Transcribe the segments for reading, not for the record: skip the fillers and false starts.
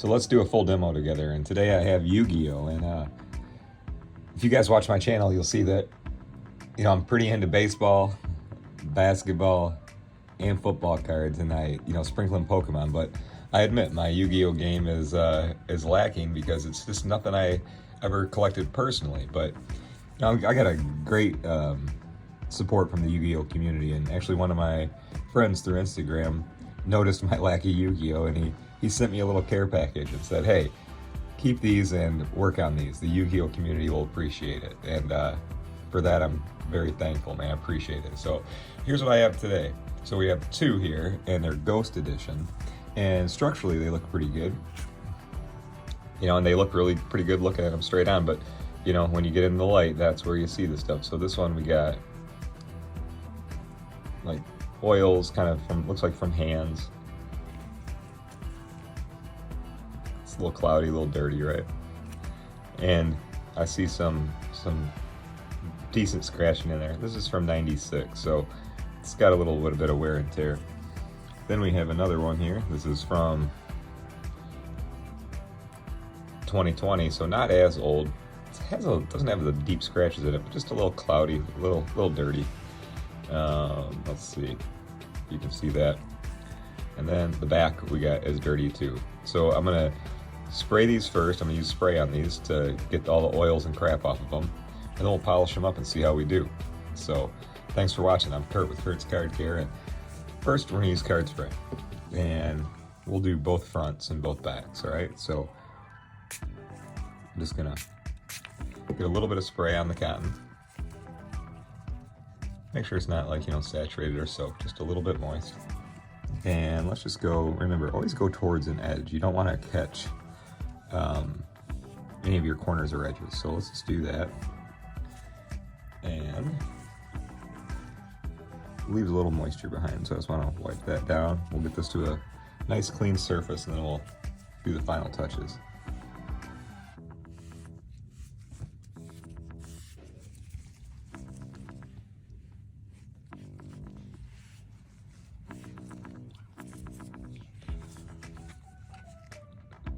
So let's do a full demo together. And today I have Yu-Gi-Oh! And if you guys watch my channel, you'll see that, I'm pretty into baseball, basketball, and football cards, and I, sprinkling Pokemon. But I admit my Yu-Gi-Oh! Game is lacking because it's just nothing I ever collected personally. But I got a great support from the Yu-Gi-Oh! Community, and actually one of my friends through Instagram noticed my lack of Yu-Gi-Oh! And he sent me a little care package and said, hey, keep these and work on these. The Yu-Gi-Oh! Community will appreciate it. And for that, I'm very thankful, man. I appreciate it. So here's what I have today. So we have two here, and they're Ghost Edition. And structurally, they look pretty good. And they look really pretty good looking at them straight on. But, when you get in the light, that's where you see the stuff. So this one we got, like, oils kind of from, looks like from hands. It's a little cloudy, a little dirty, right? And I see some decent scratching in there. This is from '96, so it's got a little bit of wear and tear. Then we have another one here. This is from 2020, so not as old. It doesn't have the deep scratches in it, but just a little cloudy, a little dirty. Let's see, you can see that. And then the back we got is dirty too. So I'm gonna spray these first. I'm gonna use spray on these to get all the oils and crap off of them, and then we'll polish them up and see how we do. So thanks for watching. I'm Kurt with Kurt's Card Care, and first we're gonna use card spray, and we'll do both fronts and both backs. All right, so I'm just gonna get a little bit of spray on the cotton. Make sure it's not like, saturated or soaked, just a little bit moist. And let's just go, remember, always go towards an edge. You don't want to catch any of your corners or edges. So let's just do that. And leaves a little moisture behind, so I just want to wipe that down. We'll get this to a nice clean surface, and then we'll do the final touches.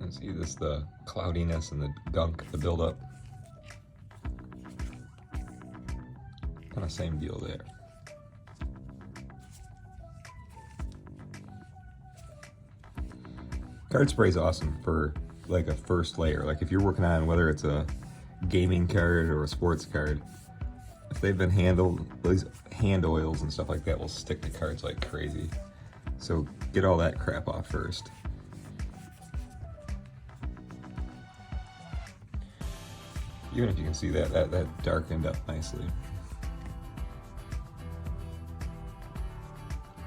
And see this, the cloudiness and the gunk, the buildup. Kind of same deal there. Card spray is awesome for like a first layer. Like if you're working on whether it's a gaming card or a sports card, if they've been handled, these hand oils and stuff like that will stick to cards like crazy. So get all that crap off first. Even if you can see that darkened up nicely.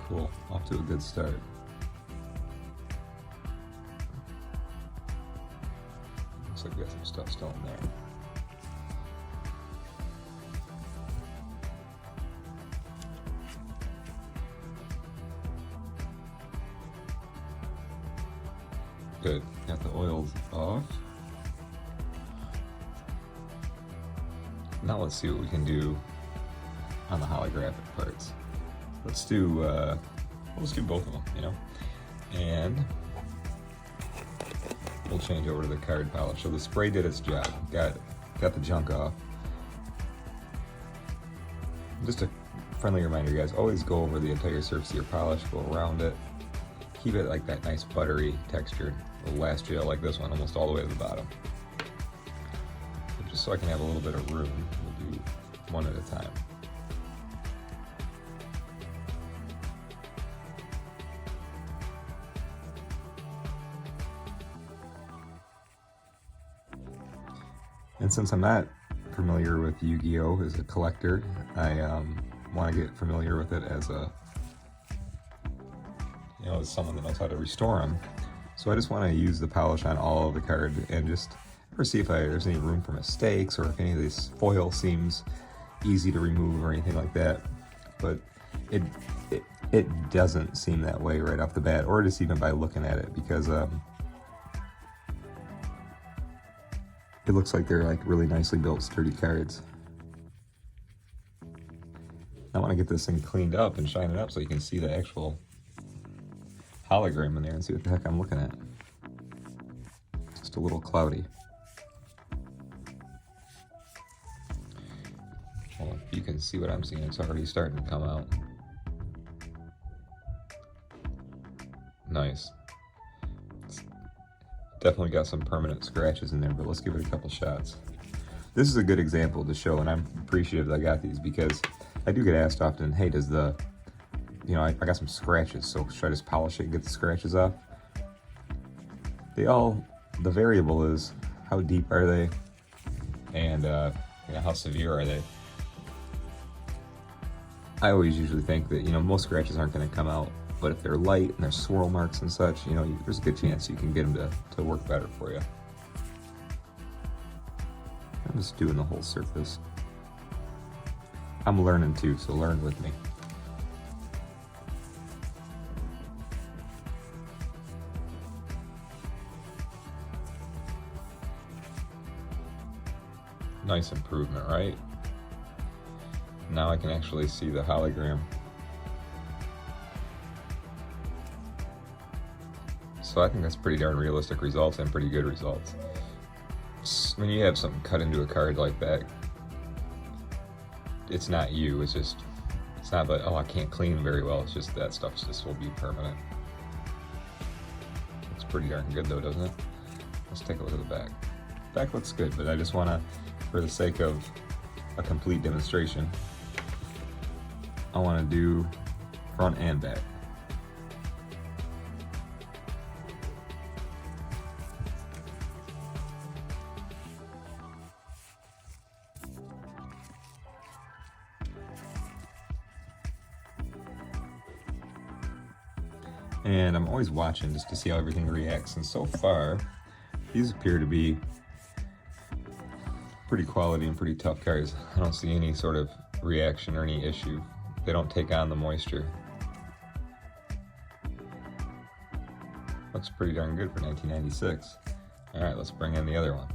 Cool, off to a good start. Looks like we got some stuff still in there. Good, got the oils off. Now let's see what we can do on the holographic parts. Let's do both of them, and we'll change over to the card polish. So the spray did its job, got the junk off. Just a friendly reminder, guys, always go over the entire surface of your polish, go around it, keep it like that nice buttery texture. The last gel like this one, almost all the way to the bottom. Just so I can have a little bit of room, we'll do one at a time. And since I'm not familiar with Yu-Gi-Oh! As a collector, I want to get familiar with it as as someone that knows how to restore them. So I just want to use the polish on all of the card and just see if there's any room for mistakes, or if any of this foil seems easy to remove or anything like that. But it doesn't seem that way right off the bat, or just even by looking at it, because it looks like they're like really nicely built, sturdy cards. I want to get this thing cleaned up and shine it up so you can see the actual hologram in there and see what the heck I'm looking at. a little cloudy. Well, if you can see what I'm seeing, it's already starting to come out. Nice. It's definitely got some permanent scratches in there, but let's give it a couple shots. This is a good example to show, and I'm appreciative that I got these because I do get asked often, hey, does the, I got some scratches, so should I just polish it and get the scratches off? The variable is how deep are they, and how severe are they. I always usually think that, most scratches aren't going to come out, but if they're light and there's swirl marks and such, there's a good chance you can get them to work better for you. I'm just doing the whole surface. I'm learning too, so learn with me. Nice improvement, right? Now I can actually see the hologram. So I think that's pretty darn realistic results and pretty good results. When you have something cut into a card like that, it's not you, it's not like, oh, I can't clean very well, it's just that stuff just will be permanent. It's pretty darn good though, doesn't it? Let's take a look at the back. Back looks good, but I just want to, for the sake of a complete demonstration, I want to do front and back. And I'm always watching just to see how everything reacts, and so far these appear to be pretty quality and pretty tough cards. I don't see any sort of reaction or any issue. They don't take on the moisture. Looks pretty darn good for 1996. All right, let's bring in the other one.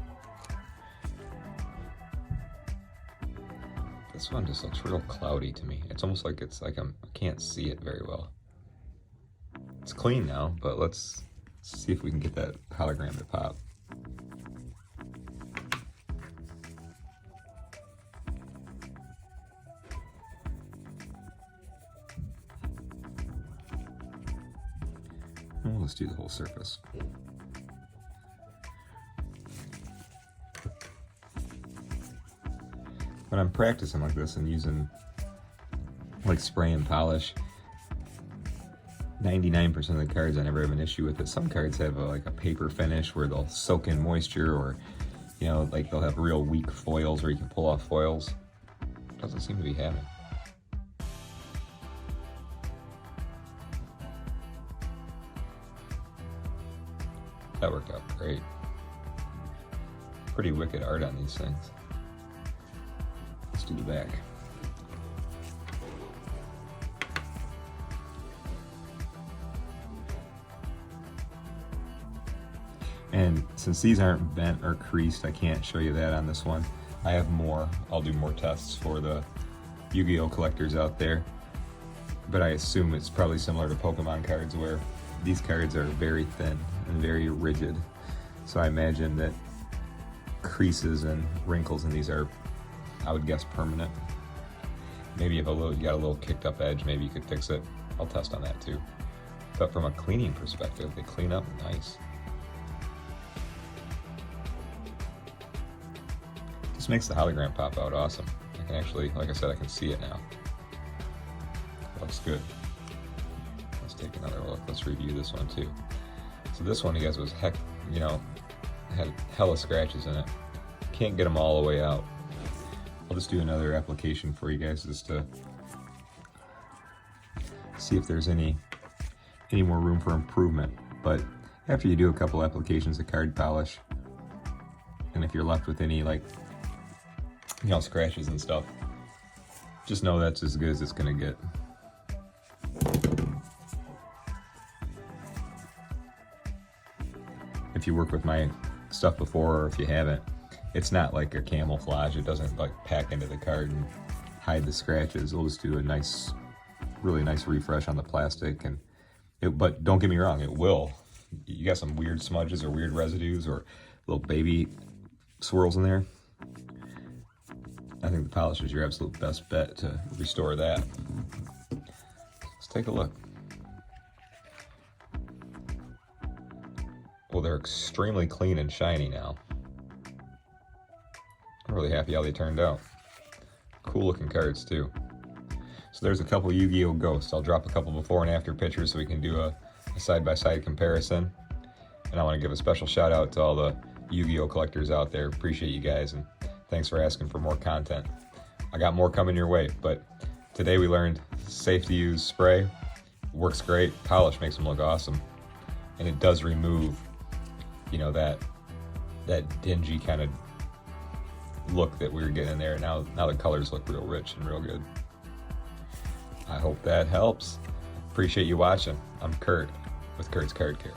This one just looks real cloudy to me. It's almost like I can't see it very well. It's clean now, but let's see if we can get that hologram to pop. Well, let's do the whole surface. When I'm practicing like this and using like spray and polish, 99% of the cards I never have an issue with it. Some cards have like a paper finish where they'll soak in moisture, or like they'll have real weak foils where you can pull off foils. Doesn't seem to be having. That worked out great. Pretty wicked art on these things. Let's do the back. And since these aren't bent or creased, I can't show you that on this one. I have more. I'll do more tests for the Yu-Gi-Oh collectors out there. But I assume it's probably similar to Pokemon cards, where these cards are very thin and very rigid. So I imagine that creases and wrinkles in these are, I would guess, permanent. Maybe if you got a little kicked up edge, maybe you could fix it. I'll test on that too. But from a cleaning perspective, they clean up nice. This makes the hologram pop out awesome. I can actually, like I said, I can see it now. Looks good. Let's take another look. Let's review this one too. So this one, you guys, was had hella scratches in it. Can't get them all the way out. I'll just do another application for you guys just to see if there's any more room for improvement. But after you do a couple applications of card polish, and if you're left with any scratches and stuff, just know that's as good as it's gonna get. If you work with my stuff before, or if you haven't, it's not like a camouflage. It doesn't like pack into the card and hide the scratches. We'll just do a nice, really nice refresh on the plastic, but don't get me wrong, it will. You got some weird smudges or weird residues or little baby swirls in there. I think the polish is your absolute best bet to restore that. Let's take a look. Well, they're extremely clean and shiny now. I'm really happy how they turned out. Cool looking cards too. So there's a couple Yu-Gi-Oh! Ghosts. I'll drop a couple before and after pictures so we can do a side-by-side comparison. And I want to give a special shout out to all the Yu-Gi-Oh! Collectors out there. Appreciate you guys, and thanks for asking for more content. I got more coming your way, but today we learned safe to use spray. Works great. Polish makes them look awesome. And it does remove, you know, that dingy kind of look that we were getting in there. Now the colors look real rich and real good. I hope that helps. Appreciate you watching. I'm Kurt with Kurt's Card Care.